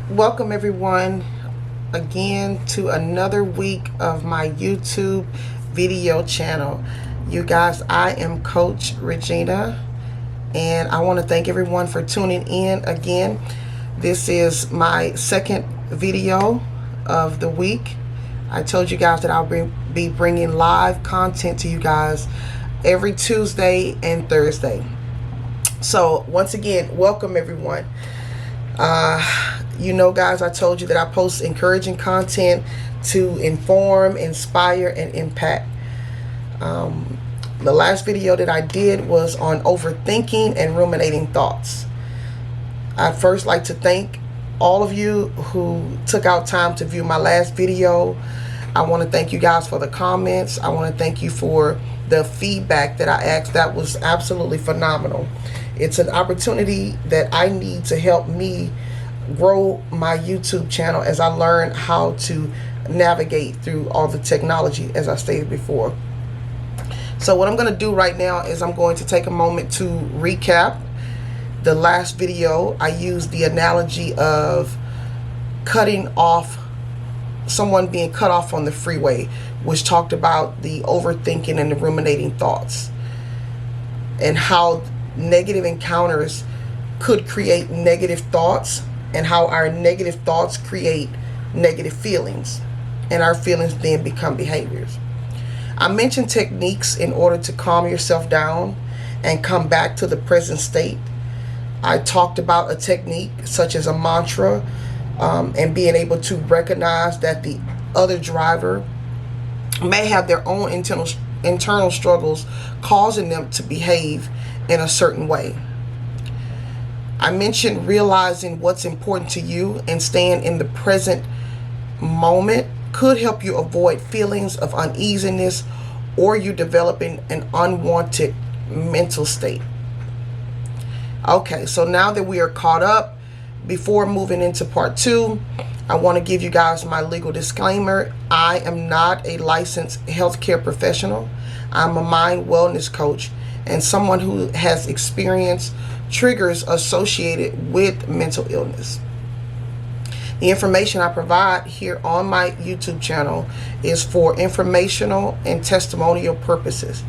Welcome everyone again to another week of my YouTube video channel. You guys, I am Coach Regina and I want to thank everyone for tuning in again. This is my second video of the week. I told you guys that I'll be bringing live content to you guys every Tuesday and Thursday. So once again, welcome everyone. You know, guys, I told you that I post encouraging content to inform, inspire, and impact. The last video that I did was on overthinking and ruminating thoughts. I'd first like to thank all of you who took out time to view my last video. I want to thank you guys for the comments. I want to thank you for the feedback that I asked. That was absolutely phenomenal. It's an opportunity that I need to help me grow my YouTube channel as I learn how to navigate through all the technology, as I stated before. So what I'm going to do right now is I'm going to take a moment to recap the last video. I used the analogy of cutting off, someone being cut off on the freeway, which talked about the overthinking and the ruminating thoughts, and how negative encounters could create negative thoughts, and how our negative thoughts create negative feelings, and our feelings then become behaviors. I mentioned techniques in order to calm yourself down and come back to the present state. I talked about a technique such as a mantra, and being able to recognize that the other driver may have their own internal struggles causing them to behave in a certain way. I mentioned realizing what's important to you and staying in the present moment could help you avoid feelings of uneasiness or you developing an unwanted mental state. Okay, so now that we are caught up, before moving into part 2, I want to give you guys my legal disclaimer. I am not a licensed healthcare professional. I'm a mind wellness coach and someone who has experienced triggers associated with mental illness. The information I provide here on my YouTube channel is for informational and testimonial purposes.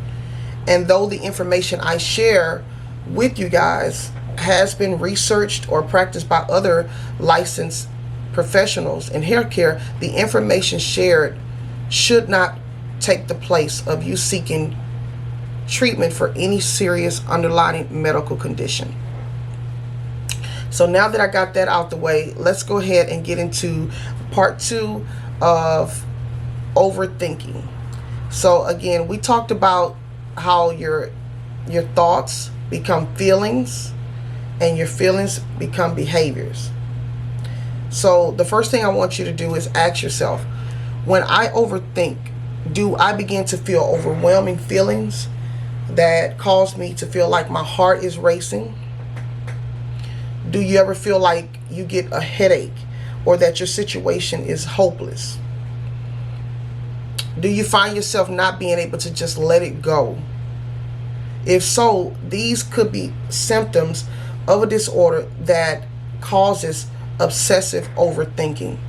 And though the information I share with you guys has been researched or practiced by other licensed professionals in healthcare, the information shared should not take the place of you seeking treatment for any serious underlying medical condition. So now that I got that out the way, let's go ahead and get into part 2 of overthinking. So again, we talked about how your thoughts become feelings and your feelings become behaviors. So the first thing I want you to do is ask yourself, when I overthink, do I begin to feel overwhelming feelings that cause me to feel like my heart is racing? Do you ever feel like you get a headache or that your situation is hopeless? Do you find yourself not being able to just let it go? If so, these could be symptoms of a disorder that causes obsessive overthinking.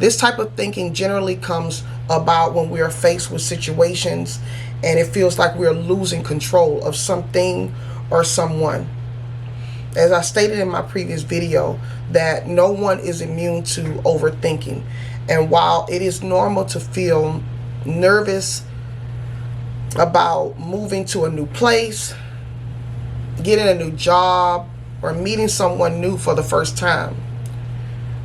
This type of thinking generally comes about when we are faced with situations and it feels like we're losing control of something or someone. As I stated in my previous video, that no one is immune to overthinking. And while it is normal to feel nervous about moving to a new place, getting a new job, or meeting someone new for the first time,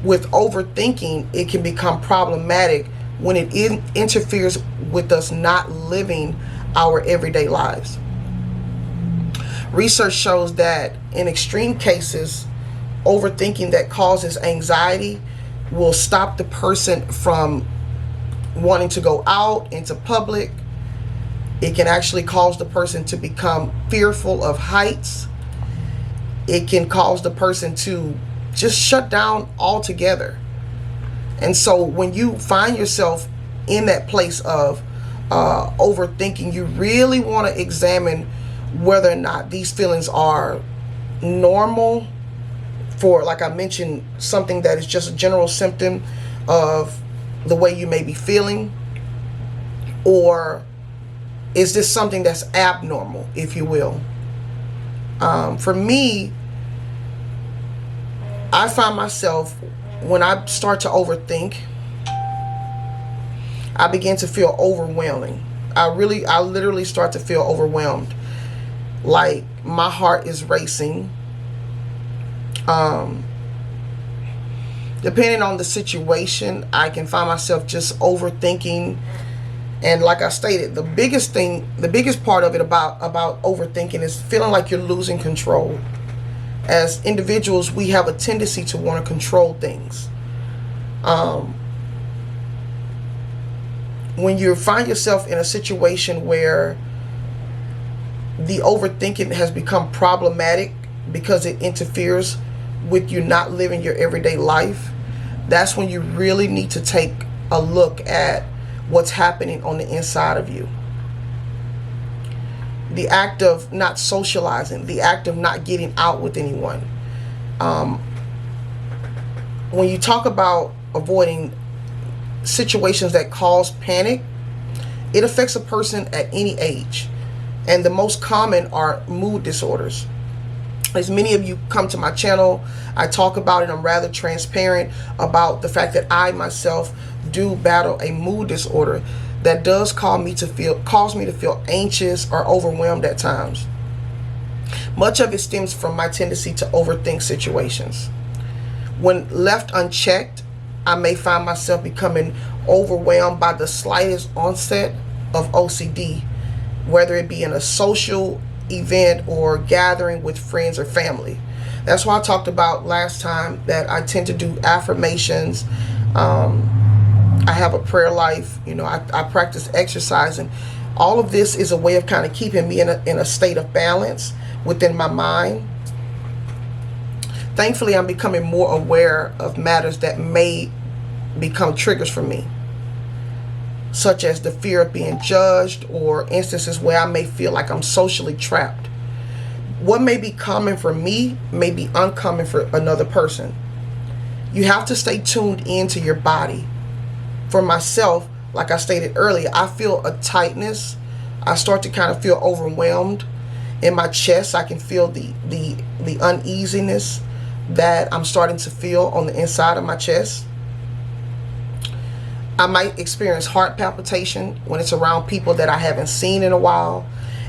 with overthinking, it can become problematic when it interferes with us not living our everyday lives. Research shows that in extreme cases, overthinking that causes anxiety will stop the person from wanting to go out into public. It can actually cause the person to become fearful of heights. It can cause the person to just shut down altogether. And so when you find yourself in that place of overthinking, you really want to examine whether or not these feelings are normal for, like I mentioned, something that is just a general symptom of the way you may be feeling? Or is this something that's abnormal, if you will? For me, I find myself, when I start to overthink, I begin to feel overwhelming. I literally start to feel overwhelmed. Like my heart is racing. Depending on the situation, I can find myself just overthinking. And like I stated, the biggest part of it about overthinking is feeling like you're losing control. As individuals, we have a tendency to want to control things. When you find yourself in a situation where the overthinking has become problematic because it interferes with you not living your everyday life, that's when you really need to take a look at what's happening on the inside of you. The act of not socializing, the act of not getting out with anyone. When you talk about avoiding situations that cause panic, it affects a person at any age. And the most common are mood disorders. As many of you come to my channel, I talk about it. I'm rather transparent about the fact that I myself do battle a mood disorder that does cause me to feel anxious or overwhelmed at times. Much of it stems from my tendency to overthink situations. When left unchecked, I may find myself becoming overwhelmed by the slightest onset of OCD, whether it be in a social event or gathering with friends or family. That's why I talked about last time that I tend to do affirmations. I have a prayer life. I practice exercising. All of this is a way of kind of keeping me in a state of balance within my mind. Thankfully, I'm becoming more aware of matters that may become triggers for me, such as the fear of being judged or instances where I may feel like I'm socially trapped. What may be common for me may be uncommon for another person. You have to stay tuned into your body. For myself, like I stated earlier, I feel a tightness. I start to kind of feel overwhelmed in my chest. I can feel the uneasiness that I'm starting to feel on the inside of my chest. I might experience heart palpitation when it's around people that I haven't seen in a while,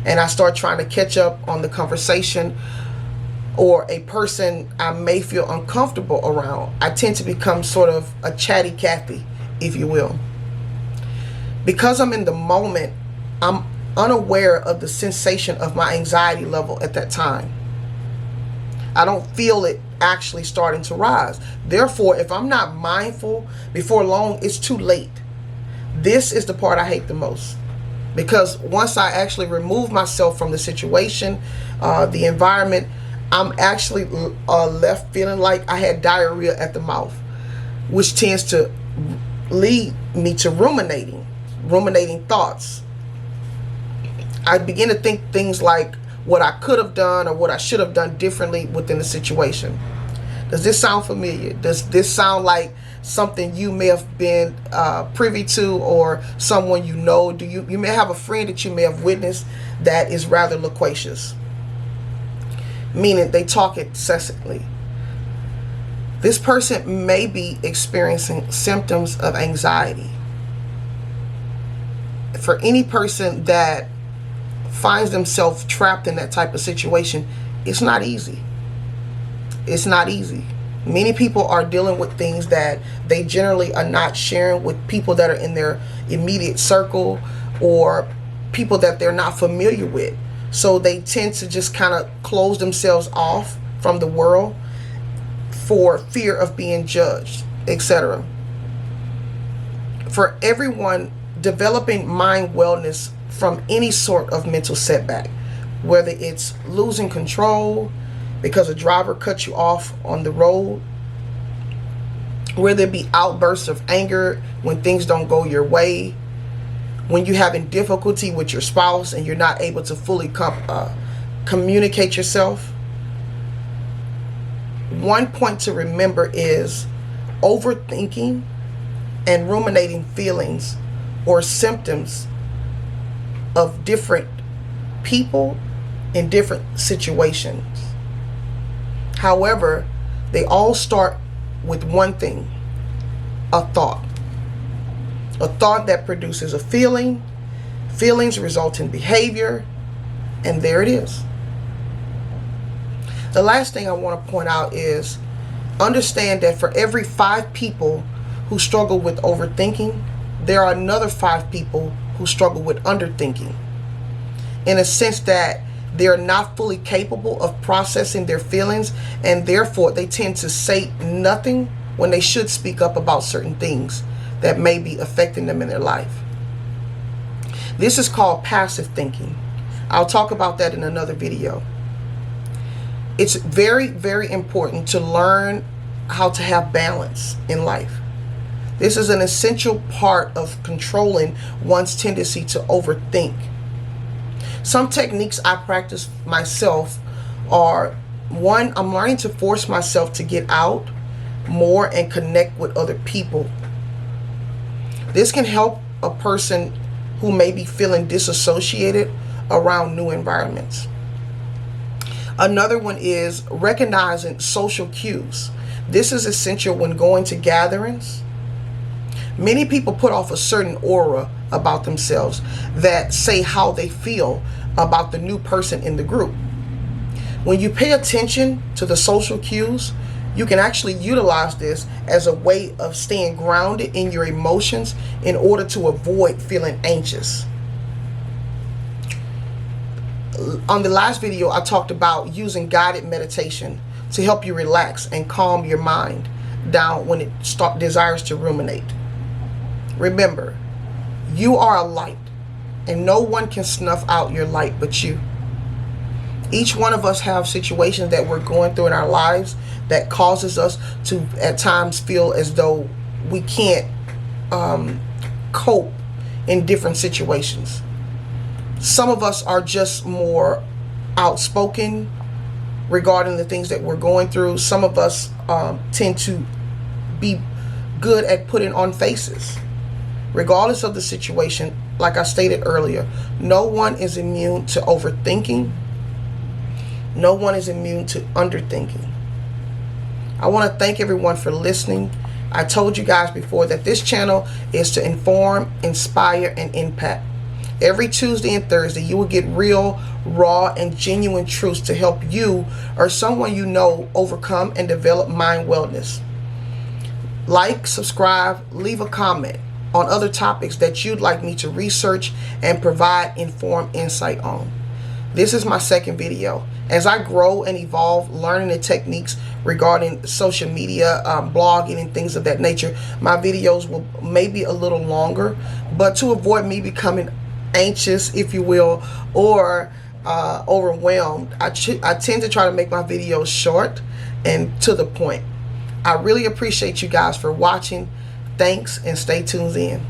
and I start trying to catch up on the conversation, or a person I may feel uncomfortable around. I tend to become sort of a chatty Cathy, if you will. Because I'm in the moment, I'm unaware of the sensation of my anxiety level at that time. I don't feel it actually starting to rise. Therefore, if I'm not mindful, before long, it's too late. This is the part I hate the most. Because once I actually remove myself from the situation, the environment, I'm actually left feeling like I had diarrhea at the mouth, which tends to lead me to ruminating thoughts. I begin to think things like what I could have done or what I should have done differently within the situation. Does this sound familiar? Does this sound like something you may have been privy to, or someone you know? You may have a friend that you may have witnessed that is rather loquacious, meaning they talk incessantly. This person may be experiencing symptoms of anxiety. For any person that finds themselves trapped in that type of situation, it's not easy. It's not easy. Many people are dealing with things that they generally are not sharing with people that are in their immediate circle or people that they're not familiar with. So they tend to just kind of close themselves off from the world for fear of being judged, etc. For everyone, developing mind wellness from any sort of mental setback, whether it's losing control because a driver cuts you off on the road, whether it be outbursts of anger when things don't go your way, when you're having difficulty with your spouse and you're not able to fully communicate yourself. one point to remember is overthinking and ruminating feelings or symptoms of different people in different situations. However, they all start with one thing: a thought. A thought that produces a feeling. Feelings result in behavior, and there it is. The last thing I want to point out is understand that for every 5 people who struggle with overthinking, there are another 5 people who struggle with underthinking, in a sense that they're not fully capable of processing their feelings, and therefore they tend to say nothing when they should speak up about certain things that may be affecting them in their life. This is called passive thinking. I'll talk about that in another video. It's very, very important to learn how to have balance in life. This is an essential part of controlling one's tendency to overthink. Some techniques I practice myself are: 1, I'm learning to force myself to get out more and connect with other people. This can help a person who may be feeling disassociated around new environments. Another one is recognizing social cues. This is essential when going to gatherings. Many people put off a certain aura about themselves that say how they feel about the new person in the group. When you pay attention to the social cues, you can actually utilize this as a way of staying grounded in your emotions in order to avoid feeling anxious. On the last video, I talked about using guided meditation to help you relax and calm your mind down when it desires to ruminate. Remember, you are a light, and no one can snuff out your light but you. Each one of us have situations that we're going through in our lives that causes us to at times feel as though we can't cope in different situations. Some of us are just more outspoken regarding the things that we're going through. Some of us tend to be good at putting on faces. Regardless of the situation, like I stated earlier, no one is immune to overthinking. No one is immune to underthinking. I want to thank everyone for listening. I told you guys before that this channel is to inform, inspire, and impact. Every Tuesday and Thursday, you will get real, raw, and genuine truths to help you or someone you know overcome and develop mind wellness. Like, subscribe, leave a comment on other topics that you'd like me to research and provide informed insight on. This is my second video. As I grow and evolve, learning the techniques regarding social media, blogging, and things of that nature, my videos will maybe a little longer, but to avoid me becoming anxious, if you will, or overwhelmed, I tend to try to make my videos short and to the point. I really appreciate you guys for watching. Thanks, and stay tuned in.